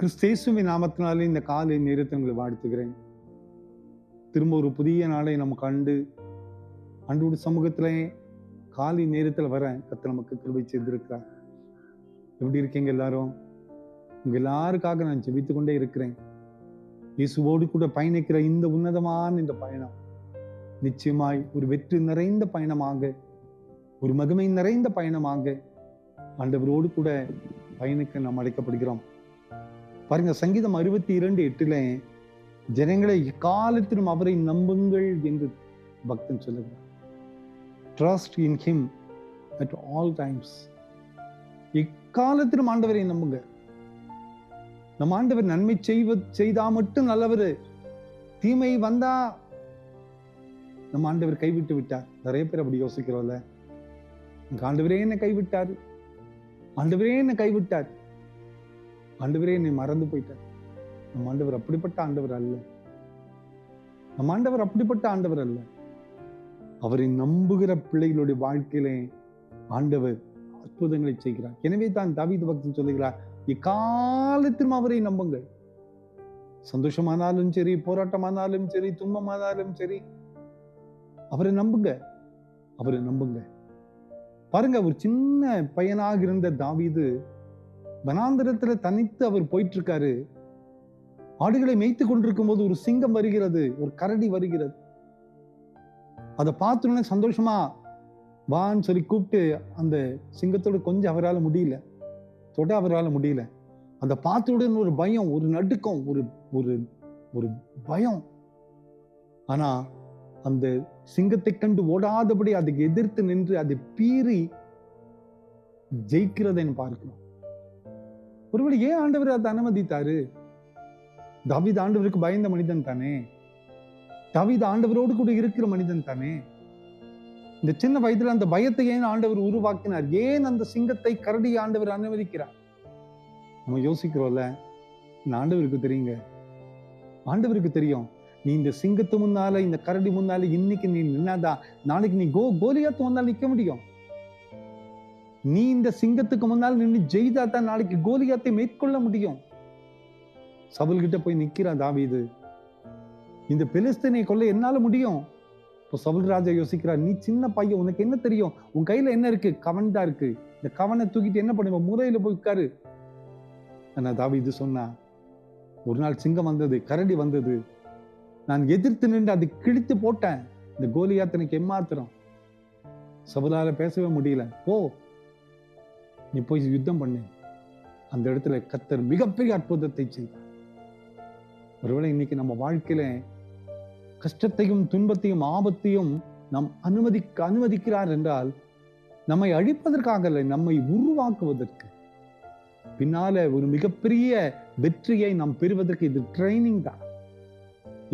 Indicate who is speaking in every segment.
Speaker 1: கிறிஸ்தேசுவின் நாமத்தினாலே இந்த காலை நேரத்தை உங்களை வாழ்த்துகிறேன். திரும்ப ஒரு புதிய நாளை நம்ம கண்டு ஆண்டோட சமூகத்திலே காலை நேரத்தில் வர கர்த்தர் நமக்கு கிருபை செய்திருக்கிறார். எப்படி இருக்கீங்க எல்லாரும்? உங்க எல்லாருக்காக நான் ஜெபித்து கொண்டே இருக்கிறேன். இயேசுவோடு கூட பயணிக்கிற இந்த உன்னதமான இந்த பயணம் நிச்சயமாய் ஒரு வெற்றி நிறைந்த பயணமாக, ஒரு மகிமை நிறைந்த பயணமாக ஆண்டவரோடு கூட பயணிக்க நாம் அழைக்கப்படுகிறோம். பாருங்க, சங்கீதம் 62:8 ஜனங்களை எக்காலத்திலும் அவரை நம்புங்கள் என்று பக்தன் சொல்லுகிறார். Trust in him at all times. எக்காலத்திலும் ஆண்டவரை நம்புங்க. நம்ம ஆண்டவர் நன்மை செய்தா மட்டும் நல்லவர், தீமை வந்தா நம்ம ஆண்டவர் கைவிட்டு விட்டார். நிறைய பேர் அப்படி யோசிக்கிறோம்ல. ஆண்டவரே என்ன கைவிட்டார், ஆண்டவரே என்ன கைவிட்டார், ஆண்டவரே என்னை மறந்து போயிட்டார். நம்ம ஆண்டவர் அப்படிப்பட்ட ஆண்டவர் அல்ல. நம்ம ஆண்டவர் அப்படிப்பட்ட ஆண்டவர் அல்ல. அவரை நம்புகிற பிள்ளைகளுடைய வாழ்க்கையிலே ஆண்டவர் அற்புதங்களை செய்கிறார். எனவே தான் தாவீது பக்தன் சொல்லுகிறார், எக்காலத்திலும் அவரை நம்புங்கள். சந்தோஷமானாலும் சரி, போராட்டமானாலும் சரி, துன்பமானாலும் சரி, அவரை நம்புங்க, அவரை நம்புங்க. பாருங்க, ஒரு சின்ன பையனாக இருந்த தாவீது வனாந்தரத்துல தனித்து அவர் போயிட்டு இருக்காரு. ஆடுகளை மேய்த்து கொண்டிருக்கும் போது ஒரு சிங்கம் வருகிறது, ஒரு கரடி வருகிறது. அதை பார்த்தோன்னே சந்தோஷமா வான்னு சொல்லி கூப்பிட்டு அந்த சிங்கத்தோட கொஞ்சம் அவரால் முடியல, தொட அவரால் முடியல. அதை பார்த்தவுடன் ஒரு பயம், ஒரு நடுக்கம், ஒரு ஒரு ஒரு பயம். ஆனா அந்த சிங்கத்தை கண்டு ஓடாதபடி அதுக்கு எதிர்த்து நின்று அதை பீறி ஜெயிக்கிறதை பார்க்கிறோம். ஒருவேளை ஏன் ஆண்டவர் அதை அனுமதித்தாரு? தாவீது ஆண்டவருக்கு பயந்த மனிதன் தானே, தாவீது ஆண்டவரோடு கூட இருக்கிற மனிதன் தானே. இந்த சின்ன வயதுல அந்த பயத்தை ஏன் ஆண்டவர் உருவாக்கினார்? ஏன் அந்த சிங்கத்தை, கரடி ஆண்டவர் அனுமதிக்கிறார்? நம்ம யோசிக்கிறோம்ல. இந்த ஆண்டவருக்கு தெரியுங்க, ஆண்டவருக்கு தெரியும். நீ இந்த சிங்கத்து முன்னால, இந்த கரடி முன்னால இன்னைக்கு நீ நின்னாதான் நாளைக்கு நீ கோலியாத்து முன்னால் நிக்க முடியும். நீ இந்த சிங்கத்துக்கு முன்னால் நின்று ஜெயிதாதான் நாளைக்கு கோலியாத்தை மேற்கொள்ள முடியும். சவுல் கிட்ட போய் நிக்கிறான் தாவீது, இந்த பெலிஸ்தீனை கொல்ல என்னால முடியும். இப்போ சவுல் ராஜா யோசிக்கிறார், நீ சின்ன பையன், உனக்கு என்ன தெரியும்? உன் கையில என்ன இருக்கு? கவன் தான் இருக்கு. இந்த கவனை தூக்கிட்டு என்ன பண்ணுவ? முறையில போய் உட்காரு. ஆனா தாவீது சொன்னா, ஒரு நாள் சிங்கம் வந்தது, கரடி வந்தது, நான் எதிர்த்து நின்று அதை கிழித்து போட்டேன். இந்த கோலியாத்தனுக்கு ஏமாத்திரம். சவுலால பேசவே முடியல. போ, நீ போய் யுத்தம் பண்ணு. அந்த இடத்துல கர்த்தர் மிகப்பெரிய அற்புதத்தை செய்தார். ஒருவேளை இன்னைக்கு நம்ம வாழ்க்கையில கஷ்டத்தையும் துன்பத்தையும் ஆபத்தையும் நாம் அனுமதிக்கிறார் என்றால் நம்மை அழிப்பதற்காக அல்ல, நம்மை உருவாக்குவதற்கு. பின்னால ஒரு மிகப்பெரிய வெற்றியை நாம் பெறுவதற்கு இது ட்ரைனிங் தான்,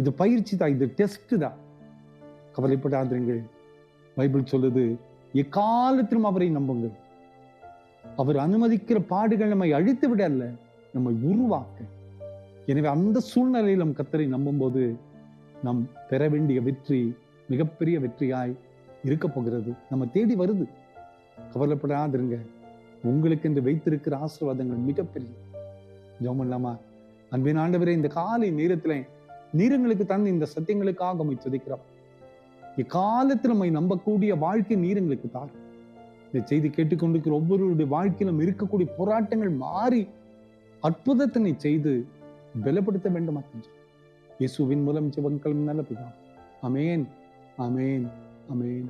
Speaker 1: இது பயிற்சி தான், இது டெஸ்ட் தான். கவலைப்படாதீர்கள். பைபிள் சொல்லுது, எக்காலத்திலும் அவரை நம்புங்கள். அவர் அனுமதிக்கிற பாடுகள் நம்மை அழித்து விட அல்ல, நம்மை உருவாக்க. எனவே அந்த சூழ்நிலையில் நம் கர்த்தரை நம்பும் போது நாம் பெற வேண்டிய வெற்றி மிகப்பெரிய வெற்றியாய் இருக்க போகிறது. நம்ம தேடி வருது. கவலைப்படாதிருங்க. உங்களுக்கு என்று வைத்திருக்கிற ஆசீர்வாதங்கள் மிகப்பெரிய. ஜெபம் பண்ணலாமா? அன்பின் ஆண்டவரே, இந்த காலை நேரத்திலே நீரங்களுக்கு தந்து இந்த சத்தியங்களுக்காக உம்மை துதிக்கிறோம். இக்காலத்தில் நம்மை நம்பக்கூடிய வாழ்க்கை நீரங்களுக்கு தார். இந்த செய்தி கேட்டுக்கொண்டிருக்கிற ஒவ்வொருடைய வாழ்க்கையிலும் இருக்கக்கூடிய போராட்டங்கள் மாறி அற்புதத்தினை செய்து பலப்படுத்த வேண்டுமா? இயேசுவின் மூலம் ஜெபங்களும் நல்ல பிதாவே. ஆமென், ஆமென், ஆமென்.